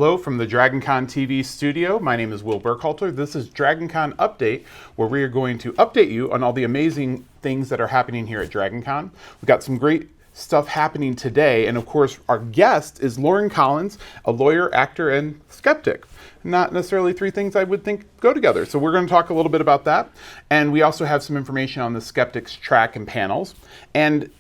Hello from the DragonConTV studio. My name is Will Burkhalter. This is DragonCon Update, where we are going to update you on all the amazing things that are happening here at DragonCon. We've got some great stuff happening today, and of course our guest is Loren Collins, a lawyer, actor, and skeptic. Not necessarily three things I would think go together. So we're going to talk a little bit about that, and we also have some information on the Skeptics track and panels. And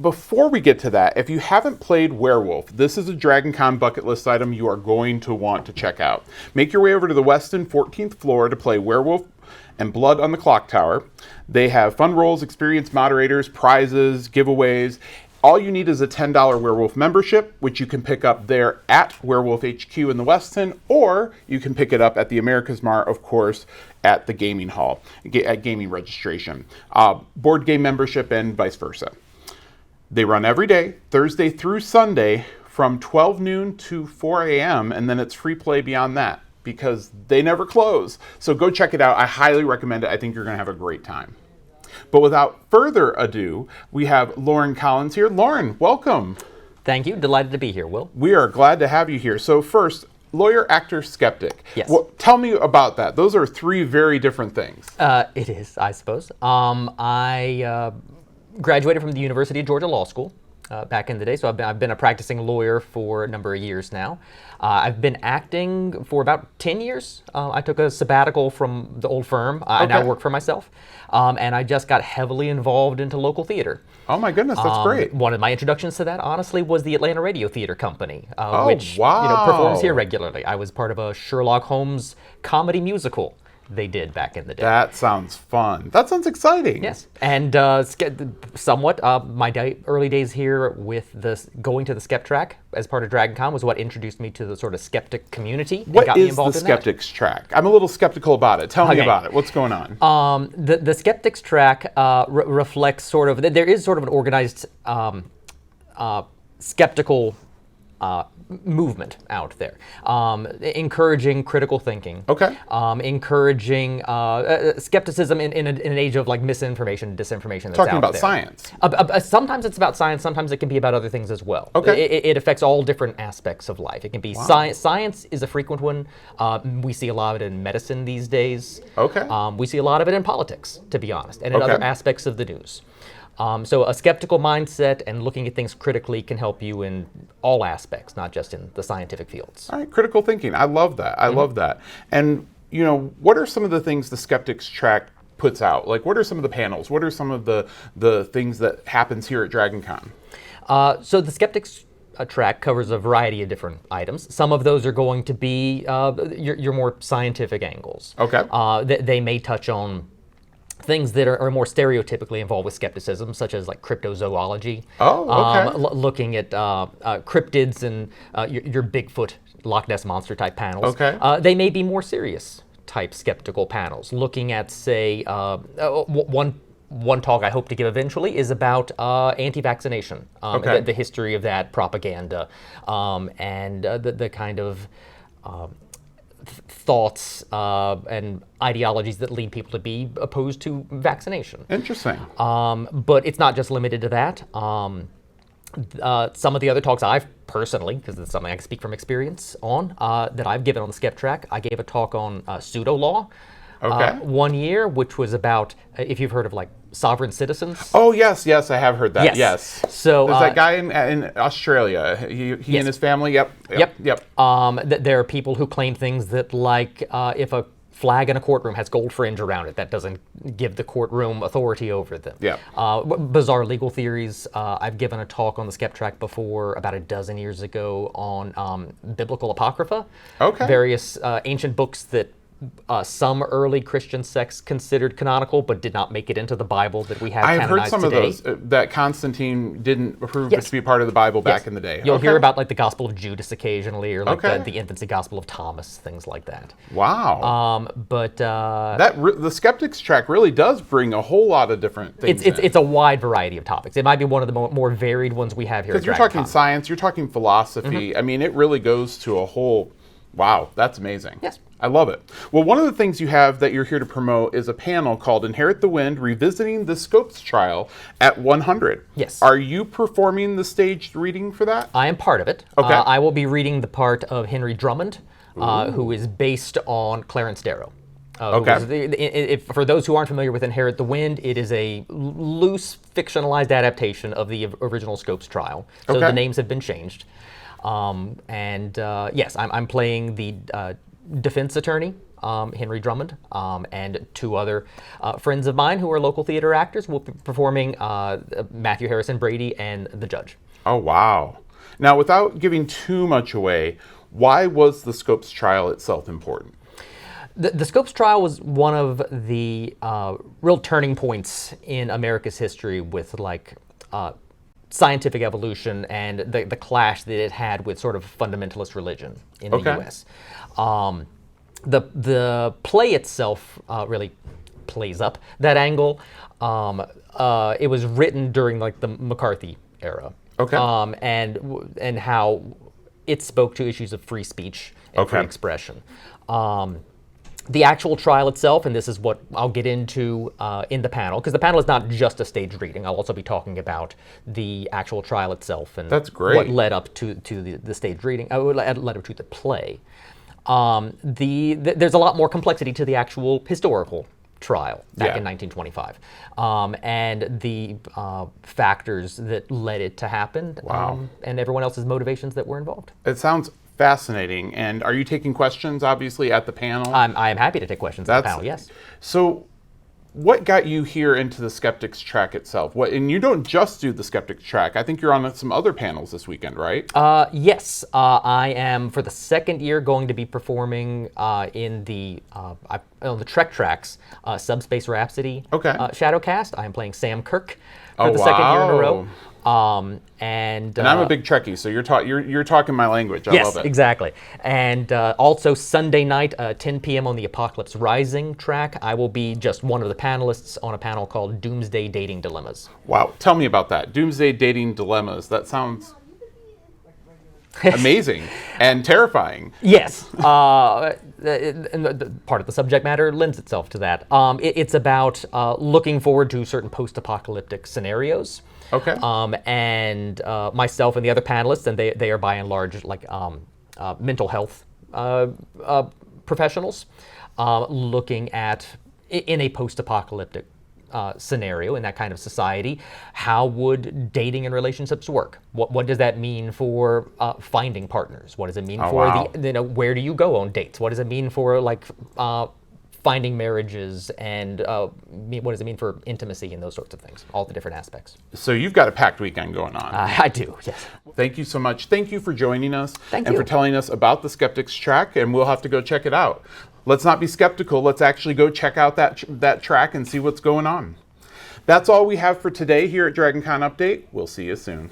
before we get to that, if you haven't played Werewolf, this is a DragonCon bucket list item you are going to want to check out. Make your way over to the Westin 14th floor to play Werewolf and Blood on the Clock Tower. They have fun rolls, experienced moderators, prizes, giveaways. All you need is a $10 Werewolf membership, which you can pick up there at Werewolf HQ in the Westin, or you can pick it up at the America's Mart, of course, at the gaming hall, at gaming registration, board game membership, and vice versa. They run every day, Thursday through Sunday, from 12 noon to 4 a.m., and then it's free play beyond that because they never close. So go check it out. I highly recommend it. I think you're going to have a great time. But without further ado, we have Loren Collins here. Loren, welcome. Thank you. Delighted to be here, Will. We are glad to have you here. So first, lawyer, actor, skeptic. Yes. Well, tell me about that. Those are three very different things. It is, I suppose. I graduated from the University of Georgia Law School back in the day, so I've been a practicing lawyer for a number of years now. I've been acting for about 10 years. I took a sabbatical from the old firm. I now work for myself, and I just got heavily involved into local theater. Oh my goodness, that's great. One of my introductions to that, honestly, was the Atlanta Radio Theater Company, which wow. performs here regularly. I was part of a Sherlock Holmes comedy musical they did back in the day. That sounds fun. That sounds exciting. Yes, and somewhat my early days here with going to the Skep track as part of DragonCon was what introduced me to the sort of skeptic community. What got me is involved the in Skeptics track? I'm a little skeptical about it. Tell me about it. What's going on? The Skeptics track reflects sort of, there is sort of an organized skeptical movement out there, encouraging critical thinking, encouraging skepticism in an age of like misinformation, disinformation that's Talking out about there. Science. Sometimes it's about science, sometimes it can be about other things as well. It affects all different aspects of life. It can be science. Science is a frequent one. We see a lot of it in medicine these days. We see a lot of it in politics, to be honest, and in other aspects of the news. So a skeptical mindset and looking at things critically can help you in all aspects, not just in the scientific fields. All right, critical thinking. I love that. I love that. And, you know, what are some of the things the Skeptics track puts out? Like, what are some of the panels? What are some of the things that happens here at DragonCon? So the Skeptics track covers a variety of different items. Some of those are going to be your more scientific angles. They may touch on things that are more stereotypically involved with skepticism, such as like cryptozoology. Looking at cryptids and your Bigfoot, Loch Ness Monster type panels. They may be more serious type skeptical panels, looking at, say, one talk I hope to give eventually is about anti-vaccination, the history of that propaganda, and the kind of thoughts and ideologies that lead people to be opposed to vaccination. Interesting. But it's not just limited to that. Some of the other talks I've personally, because it's something I can speak from experience on, that I've given on the Skep track, I gave a talk on pseudo-law 1 year, which was about, if you've heard of like sovereign citizens. Oh, yes, I have heard that. Yes. So there's that guy in Australia. He and his family. Yep. There are people who claim things that, like, if a flag in a courtroom has gold fringe around it, that doesn't give the courtroom authority over them. Bizarre legal theories. I've given a talk on the Skep track before about a dozen years ago on biblical apocrypha. Various ancient books that some early Christian sects considered canonical, but did not make it into the Bible that we have canonized today. I've heard some of those that Constantine didn't approve it to be part of the Bible back in the day. You'll hear about like the Gospel of Judas occasionally, or like the infancy Gospel of Thomas, things like that. Wow. But the Skeptics track really does bring a whole lot of different things. It's a wide variety of topics. It might be one of the more varied ones we have here. Because you're talking science, you're talking philosophy. I mean, it really goes to a whole Wow, that's amazing. Yes. I love it. Well, one of the things you have that you're here to promote is a panel called Inherit the Wind, Revisiting the Scopes Trial at 100. Yes. Are you performing the staged reading for that? I am part of it. Okay. I will be reading the part of Henry Drummond, who is based on Clarence Darrow. For those who aren't familiar with Inherit the Wind, it is a loose fictionalized adaptation of the original Scopes Trial. So the names have been changed. Yes, I'm playing the defense attorney, Henry Drummond, and two other friends of mine who are local theater actors will be performing Matthew Harrison Brady and the judge. Oh, wow. Now, without giving too much away, why was the Scopes Trial itself important? The Scopes Trial was one of the real turning points in America's history with scientific evolution and the clash that it had with sort of fundamentalist religion in the U.S. The play itself really plays up that angle. It was written during the McCarthy era, and how it spoke to issues of free speech and free expression. The actual trial itself, and this is what I'll get into in the panel, because the panel is not just a staged reading. I'll also be talking about the actual trial itself and That's great. What led up to the staged reading, led up to the play. There's a lot more complexity to the actual historical trial back in 1925, and the factors that led it to happen, and everyone else's motivations that were involved. It sounds fascinating. And are you taking questions, obviously, at the panel? I am happy to take questions at the panel, yes. So what got you here into the Skeptics track itself? And you don't just do the Skeptics track. I think you're on some other panels this weekend, right? Yes. I am, for the second year, going to be performing in the Trek tracks, Subspace Rhapsody Shadowcast. I am playing Sam Kirk for the second year in a row. And I'm a big Trekkie, so you're talking my language. I love it. Yes, exactly. And also Sunday night, 10 p.m. on the Apocalypse Rising track, I will be just one of the panelists on a panel called Doomsday Dating Dilemmas. Wow, tell me about that. Doomsday Dating Dilemmas. That sounds amazing and terrifying. Yes. Part of the subject matter lends itself to that. It's about looking forward to certain post-apocalyptic scenarios. And myself and the other panelists, and they are by and large mental health professionals, looking at, in a post-apocalyptic scenario, in that kind of society, how would dating and relationships work? What does that mean for finding partners? What does it mean where do you go on dates? What does it mean for finding marriages, and what does it mean for intimacy and those sorts of things, all the different aspects. So you've got a packed weekend going on. I do, yes. Thank you so much. Thank you for joining us. Thank and you. for telling us about the Skeptics track, and we'll have to go check it out. Let's not be skeptical. Let's actually go check out that track and see what's going on. That's all we have for today here at DragonCon Update. We'll see you soon.